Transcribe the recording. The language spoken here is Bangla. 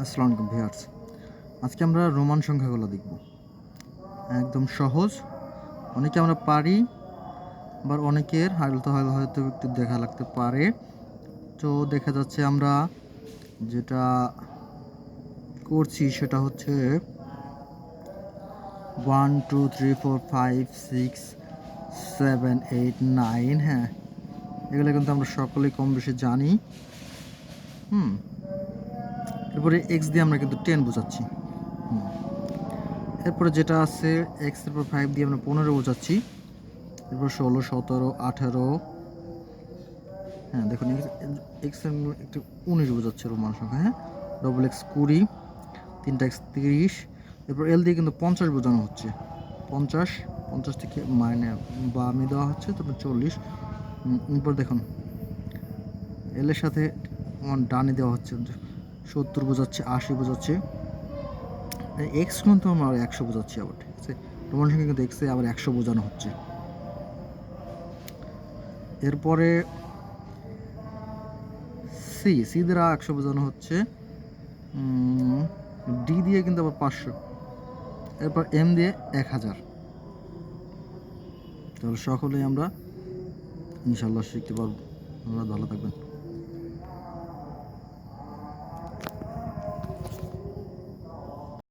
আসসালামু আলাইকুম ভিউয়ার্স। আজকে আমরা রোমান সংখ্যাগুলো দেখব। একদম সহজ, অনেকে আমরা পারি, আবার অনেকের হয়তো একটু দেখা লাগতে পারে। তো দেখা যাচ্ছে আমরা যেটা করছি সেটা হচ্ছে 1 2 3 4 5 6 7 8 9, হ্যাঁ, এগুলো কিন্তু আমরা সকলেই কম বেশি জানি। এরপরে এক্স দিয়ে আমরা কিন্তু 10 বোঝাচ্ছি। এরপরে যেটা আছে এক্স এর পর 5 দিয়ে আমরা 15 বোঝাচ্ছি। এরপর 16 17 18, হ্যাঁ দেখুন এক্স এর একটু 19 বোঝাচ্ছে রোমান সংখ্যা। হ্যাঁ, ডবল এক্স 20, 3টা এক্স 30। এরপর এল দিয়ে কিন্তু 50 বোঝানো হচ্ছে। 50 50 থেকে মাইনে বামে দেওয়া হচ্ছে, তারপর 40। এরপর দেখুন এল এর সাথে ডানে দেওয়া হচ্ছে 70 বোঝাচ্ছে, 80 বোঝাচ্ছে। এক্স কিন্তু আমরা 100 বোঝাচ্ছি আবার, ঠিক আছে। রোমান সংখ্যা কিন্তু এক্সে আবার 100 বোঝানো হচ্ছে। এরপরে সি দ্বারা 100 বোঝানো হচ্ছে। ডি দিয়ে কিন্তু আবার 500। এরপর এম দিয়ে 1000। তাহলে সকলেই আমরা ইনশাল্লাহ শিখতে পারবো। আমরা ভালো থাকবেন।